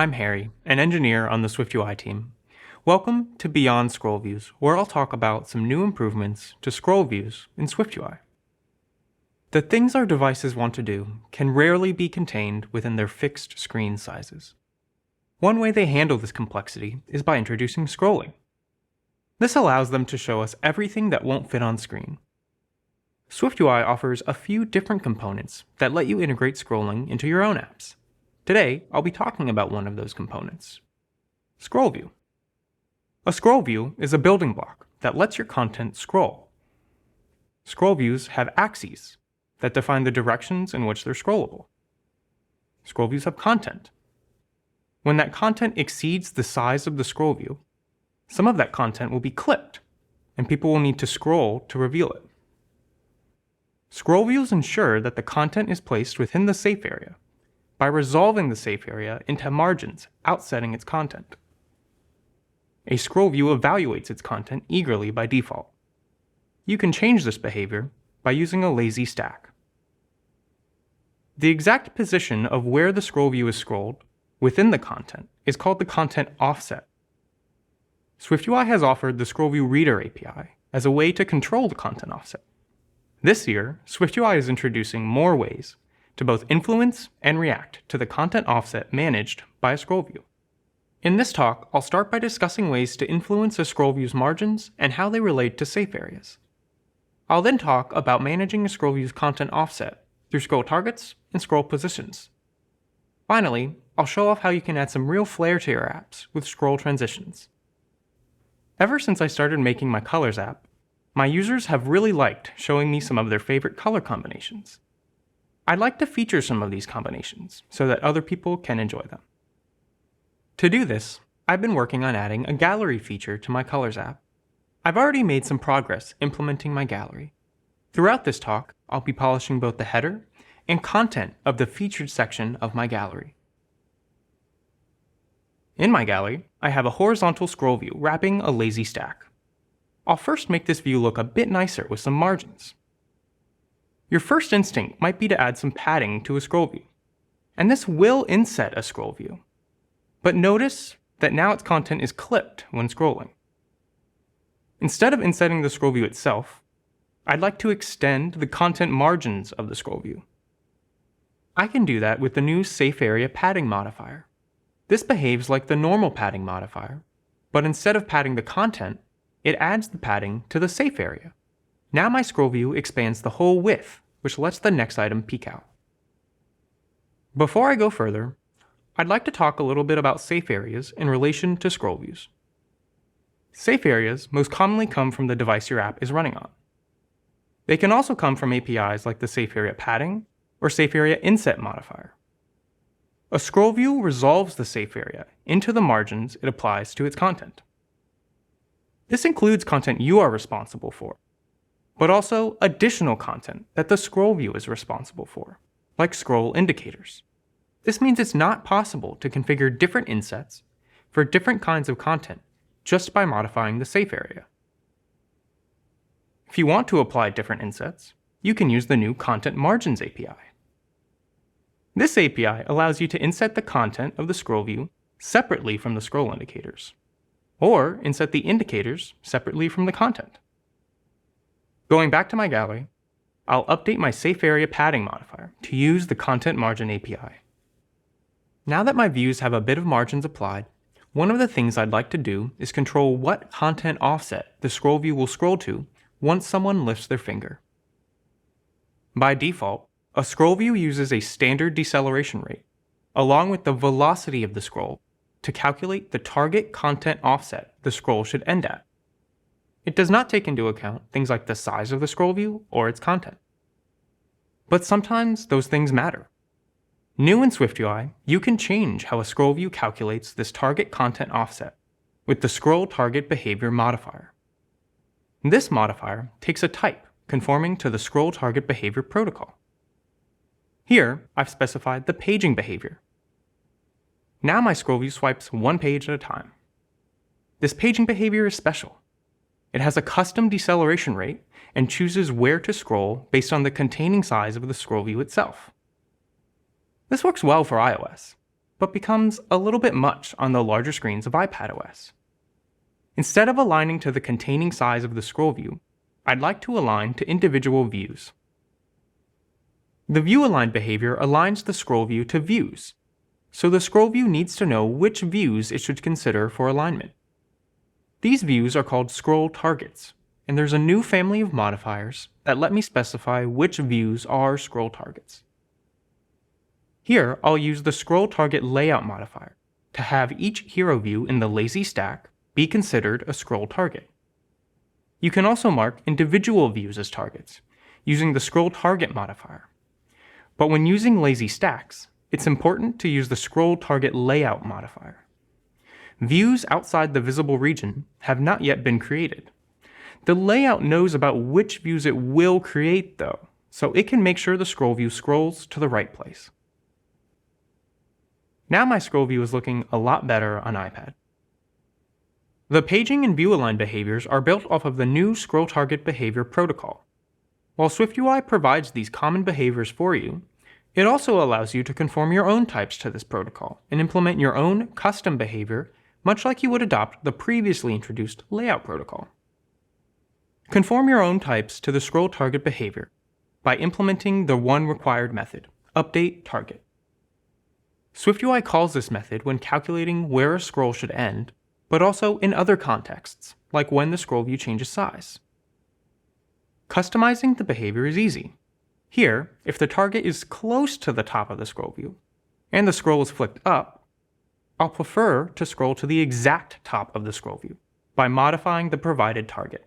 I'm Harry, an engineer on the SwiftUI team. Welcome to Beyond Scroll Views, where I'll talk about some new improvements to scroll views in SwiftUI. The things our devices want to do can rarely be contained within their fixed screen sizes. One way they handle this complexity is by introducing scrolling. This allows them to show us everything that won't fit on screen. SwiftUI offers a few different components that let you integrate scrolling into your own apps. Today, I'll be talking about one of those components, Scroll View. A scroll view is a building block that lets your content scroll. Scroll views have axes that define the directions in which they're scrollable. Scroll views have content. When that content exceeds the size of the scroll view, some of that content will be clipped, and people will need to scroll to reveal it. Scroll views ensure that the content is placed within the safe area by resolving the safe area into margins outsetting its content. A scroll view evaluates its content eagerly by default. You can change this behavior by using a lazy stack. The exact position of where the scroll view is scrolled within the content is called the content offset. SwiftUI has offered the Scroll View Reader API as a way to control the content offset. This year, SwiftUI is introducing more ways to both influence and react to the content offset managed by a scroll view. In this talk, I'll start by discussing ways to influence a scroll view's margins and how they relate to safe areas. I'll then talk about managing a scroll view's content offset through scroll targets and scroll positions. Finally, I'll show off how you can add some real flair to your apps with scroll transitions. Ever since I started making my Colors app, my users have really liked showing me some of their favorite color combinations. I'd like to feature some of these combinations so that other people can enjoy them. To do this, I've been working on adding a gallery feature to my Colors app. I've already made some progress implementing my gallery. Throughout this talk, I'll be polishing both the header and content of the featured section of my gallery. In my gallery, I have a horizontal scroll view wrapping a lazy stack. I'll first make this view look a bit nicer with some margins. Your first instinct might be to add some padding to a scroll view, and this will inset a scroll view. But notice that now its content is clipped when scrolling. Instead of insetting the scroll view itself, I'd like to extend the content margins of the scroll view. I can do that with the new Safe Area Padding modifier. This behaves like the normal padding modifier, but instead of padding the content, it adds the padding to the safe area. Now my scroll view expands the whole width, which lets the next item peek out. Before I go further, I'd like to talk a little bit about safe areas in relation to scroll views. Safe areas most commonly come from the device your app is running on. They can also come from APIs like the Safe Area Padding or Safe Area Inset modifier. A scroll view resolves the safe area into the margins it applies to its content. This includes content you are responsible for, but also additional content that the scroll view is responsible for, like scroll indicators. This means it's not possible to configure different insets for different kinds of content just by modifying the safe area. If you want to apply different insets, you can use the new Content Margins API. This API allows you to inset the content of the scroll view separately from the scroll indicators, or inset the indicators separately from the content. Going back to my gallery, I'll update my Safe Area Padding modifier to use the Content Margin API. Now that my views have a bit of margins applied, one of the things I'd like to do is control what content offset the scroll view will scroll to once someone lifts their finger. By default, a scroll view uses a standard deceleration rate, along with the velocity of the scroll, to calculate the target content offset the scroll should end at. It does not take into account things like the size of the scroll view or its content. But sometimes those things matter. New in SwiftUI, you can change how a scroll view calculates this target content offset with the Scroll Target Behavior modifier. This modifier takes a type conforming to the Scroll Target Behavior protocol. Here, I've specified the paging behavior. Now my scroll view swipes one page at a time. This paging behavior is special. It has a custom deceleration rate and chooses where to scroll based on the containing size of the scroll view itself. This works well for iOS, but becomes a little bit much on the larger screens of iPadOS. Instead of aligning to the containing size of the scroll view, I'd like to align to individual views. The view-aligned behavior aligns the scroll view to views, so the scroll view needs to know which views it should consider for alignment. These views are called scroll targets, and there's a new family of modifiers that let me specify which views are scroll targets. Here, I'll use the scroll target layout modifier to have each hero view in the lazy stack be considered a scroll target. You can also mark individual views as targets using the scroll target modifier. But when using lazy stacks, it's important to use the scroll target layout modifier. Views outside the visible region have not yet been created. The layout knows about which views it will create though, so it can make sure the scroll view scrolls to the right place. Now my scroll view is looking a lot better on iPad. The paging and view-aligned behaviors are built off of the new scroll target behavior protocol. While SwiftUI provides these common behaviors for you, it also allows you to conform your own types to this protocol and implement your own custom behavior, much like you would adopt the previously introduced layout protocol. Conform your own types to the scroll target behavior by implementing the one required method, updateTarget. SwiftUI calls this method when calculating where a scroll should end, but also in other contexts, like when the scroll view changes size. Customizing the behavior is easy. Here, if the target is close to the top of the scroll view, and the scroll is flicked up, I'll prefer to scroll to the exact top of the scroll view by modifying the provided target.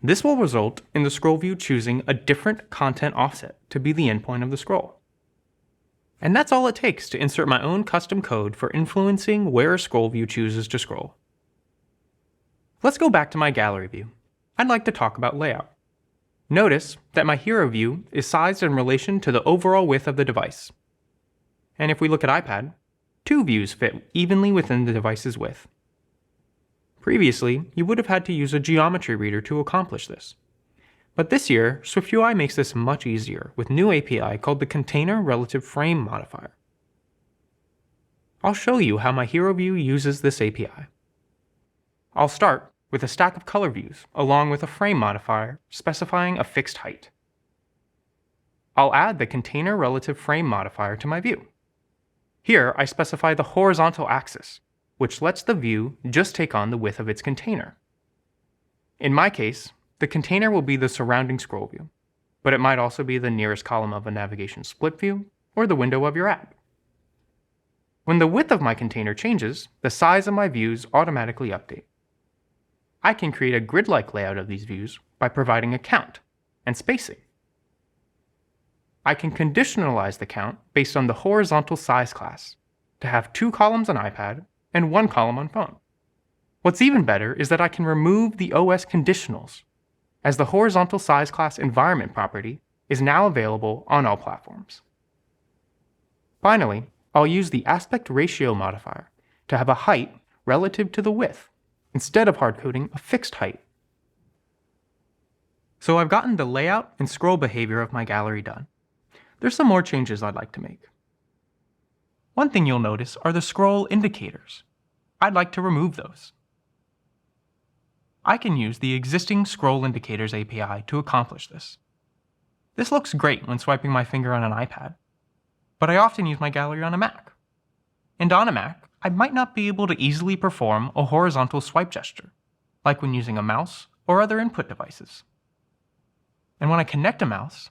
This will result in the scroll view choosing a different content offset to be the endpoint of the scroll. And that's all it takes to insert my own custom code for influencing where a scroll view chooses to scroll. Let's go back to my gallery view. I'd like to talk about layout. Notice that my hero view is sized in relation to the overall width of the device. And if we look at iPad, two views fit evenly within the device's width. Previously, you would have had to use a geometry reader to accomplish this. But this year, SwiftUI makes this much easier with new API called the Container Relative Frame Modifier. I'll show you how my hero view uses this API. I'll start with a stack of color views along with a frame modifier specifying a fixed height. I'll add the Container Relative Frame Modifier to my view. Here, I specify the horizontal axis, which lets the view just take on the width of its container. In my case, the container will be the surrounding scroll view, but it might also be the nearest column of a navigation split view or the window of your app. When the width of my container changes, the size of my views automatically update. I can create a grid-like layout of these views by providing a count and spacing. I can conditionalize the count based on the horizontal size class to have 2 columns on iPad and 1 column on phone. What's even better is that I can remove the OS conditionals, as the horizontal size class environment property is now available on all platforms. Finally, I'll use the aspect ratio modifier to have a height relative to the width, instead of hardcoding a fixed height. So I've gotten the layout and scroll behavior of my gallery done. There's some more changes I'd like to make. One thing you'll notice are the scroll indicators. I'd like to remove those. I can use the existing Scroll Indicators API to accomplish this. This looks great when swiping my finger on an iPad, but I often use my gallery on a Mac. And on a Mac, I might not be able to easily perform a horizontal swipe gesture, like when using a mouse or other input devices. And when I connect a mouse,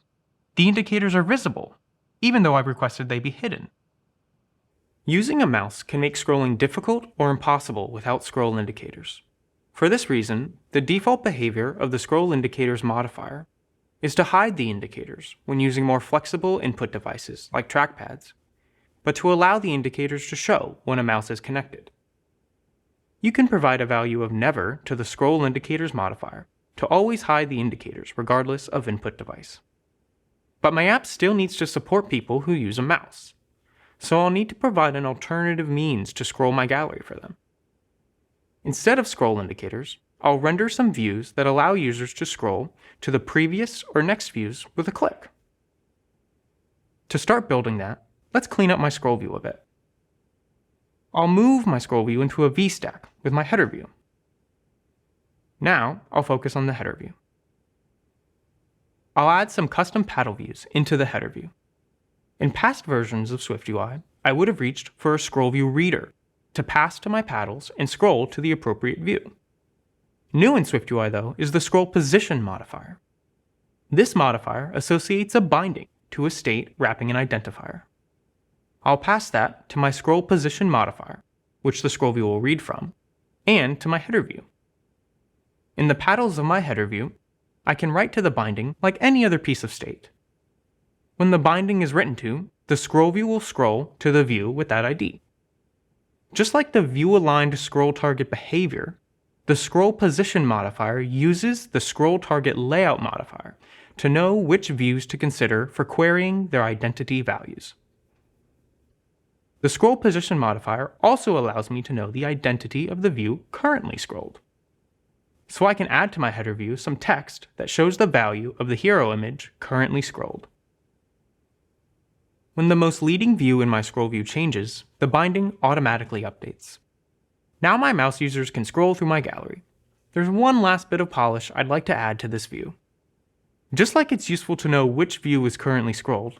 the indicators are visible, even though I've requested they be hidden. Using a mouse can make scrolling difficult or impossible without scroll indicators. For this reason, the default behavior of the scroll indicators modifier is to hide the indicators when using more flexible input devices like trackpads, but to allow the indicators to show when a mouse is connected. You can provide a value of never to the scroll indicators modifier to always hide the indicators regardless of input device. But my app still needs to support people who use a mouse, so I'll need to provide an alternative means to scroll my gallery for them. Instead of scroll indicators, I'll render some views that allow users to scroll to the previous or next views with a click. To start building that, let's clean up my scroll view a bit. I'll move my scroll view into a V-stack with my header view. Now, I'll focus on the header view. I'll add some custom paddle views into the header view. In past versions of SwiftUI, I would have reached for a scroll view reader to pass to my paddles and scroll to the appropriate view. New in SwiftUI, though, is the scroll position modifier. This modifier associates a binding to a state wrapping an identifier. I'll pass that to my scroll position modifier, which the scroll view will read from, and to my header view. In the paddles of my header view, I can write to the binding like any other piece of state. When the binding is written to, the scroll view will scroll to the view with that ID. Just like the view-aligned scroll target behavior, the scroll position modifier uses the scroll target layout modifier to know which views to consider for querying their identity values. The scroll position modifier also allows me to know the identity of the view currently scrolled. So I can add to my header view some text that shows the value of the hero image currently scrolled. When the most leading view in my scroll view changes, the binding automatically updates. Now my mouse users can scroll through my gallery. There's one last bit of polish I'd like to add to this view. Just like it's useful to know which view is currently scrolled,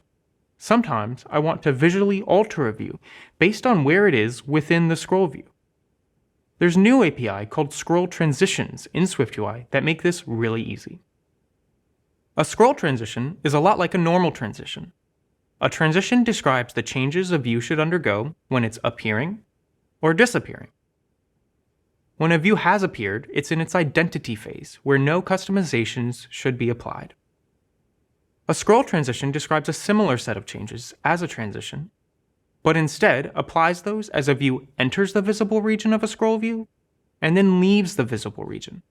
sometimes I want to visually alter a view based on where it is within the scroll view. There's a new API called Scroll Transitions in SwiftUI that make this really easy. A scroll transition is a lot like a normal transition. A transition describes the changes a view should undergo when it's appearing or disappearing. When a view has appeared, it's in its identity phase, where no customizations should be applied. A scroll transition describes a similar set of changes as a transition, but instead applies those as a view enters the visible region of a scroll view and then leaves the visible region.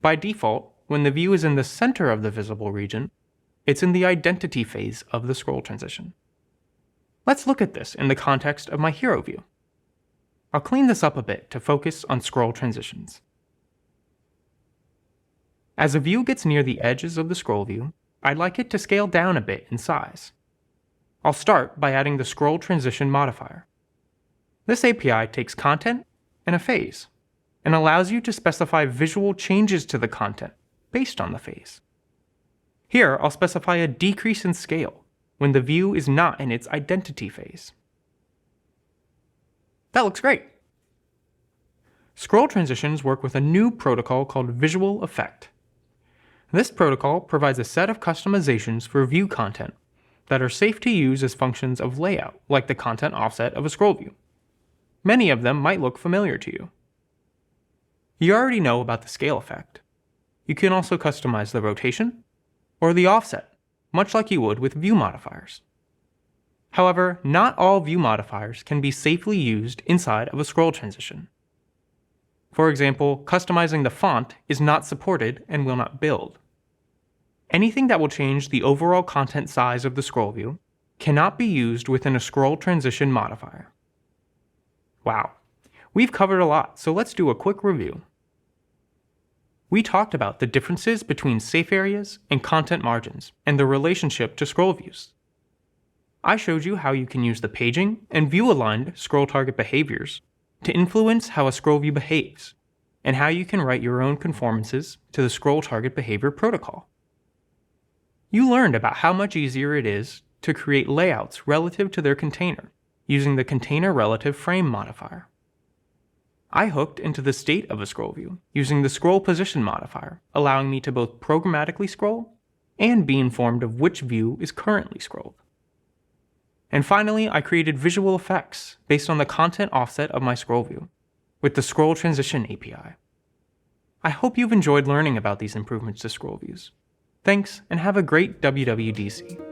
By default, when the view is in the center of the visible region, it's in the identity phase of the scroll transition. Let's look at this in the context of my hero view. I'll clean this up a bit to focus on scroll transitions. As a view gets near the edges of the scroll view, I'd like it to scale down a bit in size. I'll start by adding the scroll transition modifier. This API takes content and a phase, and allows you to specify visual changes to the content based on the phase. Here, I'll specify a decrease in scale when the view is not in its identity phase. That looks great. Scroll transitions work with a new protocol called Visual Effect. This protocol provides a set of customizations for view content that are safe to use as functions of layout, like the content offset of a scroll view. Many of them might look familiar to you. You already know about the scale effect. You can also customize the rotation or the offset, much like you would with view modifiers. However, not all view modifiers can be safely used inside of a scroll transition. For example, customizing the font is not supported and will not build. Anything that will change the overall content size of the scroll view cannot be used within a scroll transition modifier. Wow, we've covered a lot, so let's do a quick review. We talked about the differences between safe areas and content margins and the relationship to scroll views. I showed you how you can use the paging and view-aligned scroll target behaviors to influence how a scroll view behaves, and how you can write your own conformances to the scroll target behavior protocol. You learned about how much easier it is to create layouts relative to their container using the container relative frame modifier. I hooked into the state of a scroll view using the scroll position modifier, allowing me to both programmatically scroll and be informed of which view is currently scrolled. And finally, I created visual effects based on the content offset of my scroll view with the Scroll Transition API. I hope you've enjoyed learning about these improvements to scroll views. Thanks, and have a great WWDC.